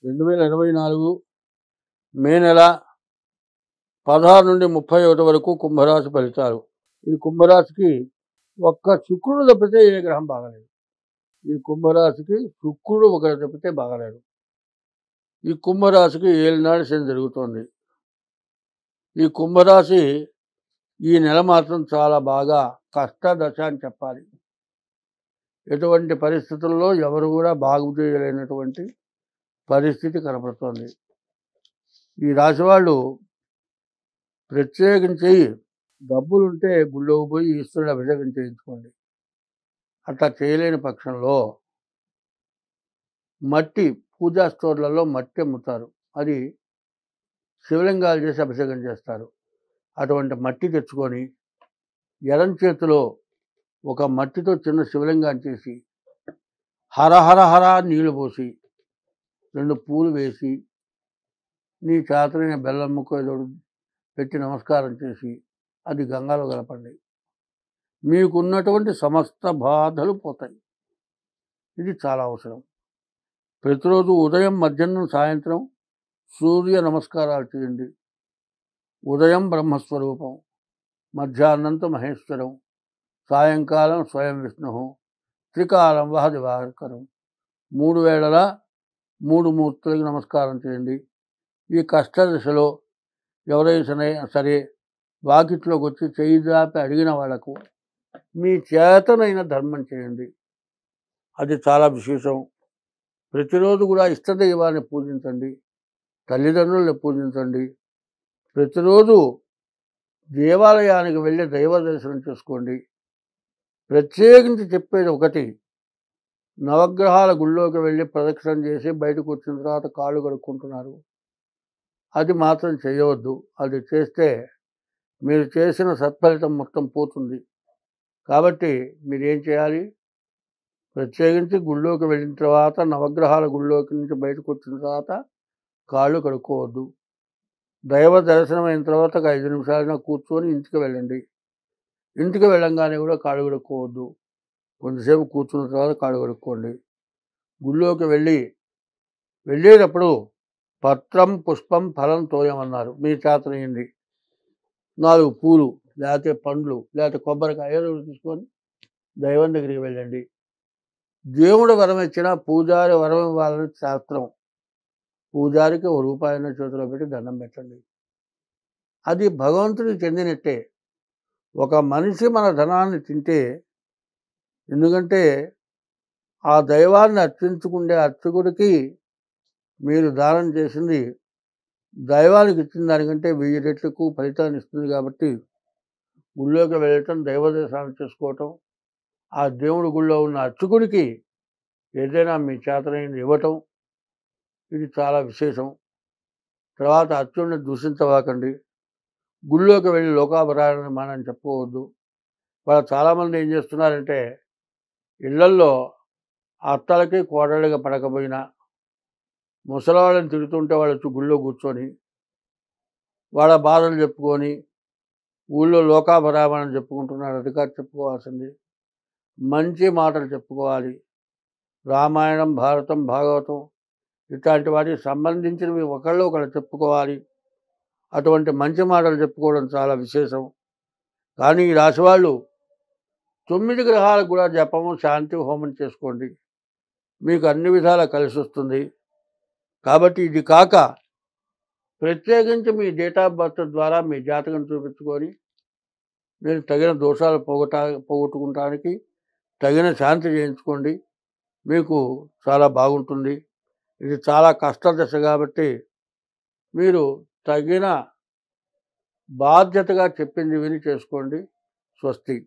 2024 మే నెల 16 నుండి 31 వరకు కుంభరాశి ఫలితాలు. ఈ కుంభరాశికి ఒక్క శుక్రుడు తప్పితే ఏ గ్రహం బాగలేదు. ఈ కుంభరాశికి శుక్రుడు ఒకరు తప్పితే బాగలేడు. ఈ కుంభరాశికి ఏలినాడు శని జరుగుతోంది. ఈ కుంభరాశి ఈ నెల మాత్రం చాలా బాగా కష్టదశ అని చెప్పాలి. ఎటువంటి పరిస్థితుల్లో ఎవరు కూడా బాగు చేయలేనటువంటి పరిస్థితి కనపడుతోంది. ఈ రాశి వాళ్ళు ప్రత్యేకించి డబ్బులుంటే గుళ్ళోకి పోయి ఈశ్వరుడు అభిషేకం చేయించుకోండి. అట్లా చేయలేని పక్షంలో మట్టి పూజా స్టోర్లలో మట్టి అమ్ముతారు. అది శివలింగాలు చేసి అభిషేకం చేస్తారు. అటువంటి మట్టి తెచ్చుకొని ఎడం చేతిలో ఒక మట్టితో చిన్న శివలింగాన్ని చేసి హరహర హర నీళ్లు పోసి 2 పూలు వేసి నీ చేతనైన బెల్లం ముక్క ఏదో పెట్టి నమస్కారం చేసి అది గంగాలో కలపండి. మీకున్నటువంటి సమస్త బాధలు పోతాయి. ఇది చాలా అవసరం. ప్రతిరోజు ఉదయం, మధ్యాహ్నం, సాయంత్రం సూర్య నమస్కారాలు చేయండి. ఉదయం బ్రహ్మస్వరూపం, మధ్యాహ్నంతో మహేశ్వరం, సాయంకాలం స్వయం విష్ణు, త్రికాలం వహ దివాకరం. 3 వేళలా 3 మూర్తులకి నమస్కారం చేయండి. ఈ కష్టదశలో ఎవరైనా సరే వాకిట్లోకి వచ్చి చెయ్యి దాపి అడిగిన వాళ్లకు మీ చేతనైన ధర్మం చేయండి. అది చాలా విశేషం. ప్రతిరోజు కూడా ఇష్టదైవాన్ని పూజించండి, తల్లిదండ్రులను పూజించండి. ప్రతిరోజు దేవాలయానికి వెళ్ళి దైవ దర్శనం చేసుకోండి. ప్రత్యేకించి చెప్పేది ఒకటి, నవగ్రహాల గుళ్ళోకి వెళ్ళి ప్రదక్షిణ చేసి బయటకు వచ్చిన తర్వాత కాళ్ళు కడుక్కుంటున్నారు. అది మాత్రం చేయవద్దు. అది చేస్తే మీరు చేసిన సత్ఫలితం మొత్తం పోతుంది. కాబట్టి మీరేం చేయాలి? ప్రత్యేకించి గుళ్ళోకి వెళ్ళిన తర్వాత, నవగ్రహాల గుళ్ళోకి నుంచి బయటకు వచ్చిన తర్వాత కాళ్ళు కడుక్కోవద్దు. దైవ దర్శనం అయిన తర్వాత 5 నిమిషాలైనా కూర్చొని ఇంటికి వెళ్ళండి. ఇంటికి వెళ్ళంగానే కూడా కాళ్ళు కడుక్కోవద్దు. కొంతసేపు కూర్చున్న తర్వాత కాళ్ళు కడుక్కోండి. గుళ్ళోకి వెళ్ళేటప్పుడు పత్రం, పుష్పం, ఫలం తోయమన్నారు. మీ చేతనైంది 4 పూలు, లేకపోతే పండ్లు, లేకపోతే కొబ్బరికాయ ఏదో తీసుకొని దైవం దగ్గరికి వెళ్ళండి. దేవుడు వరం ఇచ్చినా పూజారి వరం ఇవ్వాలని శాస్త్రం. పూజారికి ₹1 చేతిలో పెట్టి దండం పెట్టండి. అది భగవంతుడికి చెందినట్టే. ఒక మనిషి మన ధనాన్ని తింటే, ఎందుకంటే ఆ దైవాన్ని అర్చించుకుంటే అర్చకుడికి మీరు దానం చేసింది దైవానికి ఇచ్చిన దానికంటే 1000 రెట్లకు ఫలితాన్ని ఇస్తుంది. కాబట్టి గుళ్ళోకి వెళ్ళటం, దైవ దర్శనం చేసుకోవటం, ఆ దేవుడి గుళ్ళో ఉన్న అర్చకుడికి ఏదైనా మీ చేతనైంది ఇవ్వటం, ఇది చాలా విశేషం. తర్వాత అర్చకుడిని దూషించవాకండి. గుళ్ళోకి వెళ్ళి లోకాభిరామాన్ని చెప్పుకోవద్దు. వాళ్ళు చాలామంది ఏం చేస్తున్నారంటే, ఇళ్లల్లో అత్తలకి కోడళ్ళకి పడకపోయినా ముసలివాళ్ళని తిడుతుంటే వాళ్ళు వచ్చి గుళ్ళో కూర్చొని వాళ్ళ బాధలు చెప్పుకొని ఊళ్ళో లోకాభిరామాన్ని చెప్పుకుంటున్నారు. అది కాదు చెప్పుకోవాల్సింది. మంచి మాటలు చెప్పుకోవాలి. రామాయణం, భారతం, భాగవతం ఇట్లాంటి వాటికి సంబంధించినవి ఒకళ్ళు చెప్పుకోవాలి. అటువంటి మంచి మాటలు చెప్పుకోవడం చాలా విశేషం. కానీ ఈ రాశి వాళ్ళు 9 గ్రహాలకు కూడా జపము, శాంతి హోమం చేసుకోండి. మీకు అన్ని విధాలా కలిసి వస్తుంది. కాబట్టి ఇది కాక ప్రత్యేకించి మీ డేట్ ఆఫ్ బర్త్ ద్వారా మీ జాతకం చూపించుకొని మీరు తగిన దోషాలు పోగొట్టుకుంటానికి తగిన శాంతి చేయించుకోండి. మీకు చాలా బాగుంటుంది. ఇది చాలా కష్టదశ కాబట్టి మీరు తగిన బాధ్యతగా చెప్పింది విని చేసుకోండి. స్వస్తి.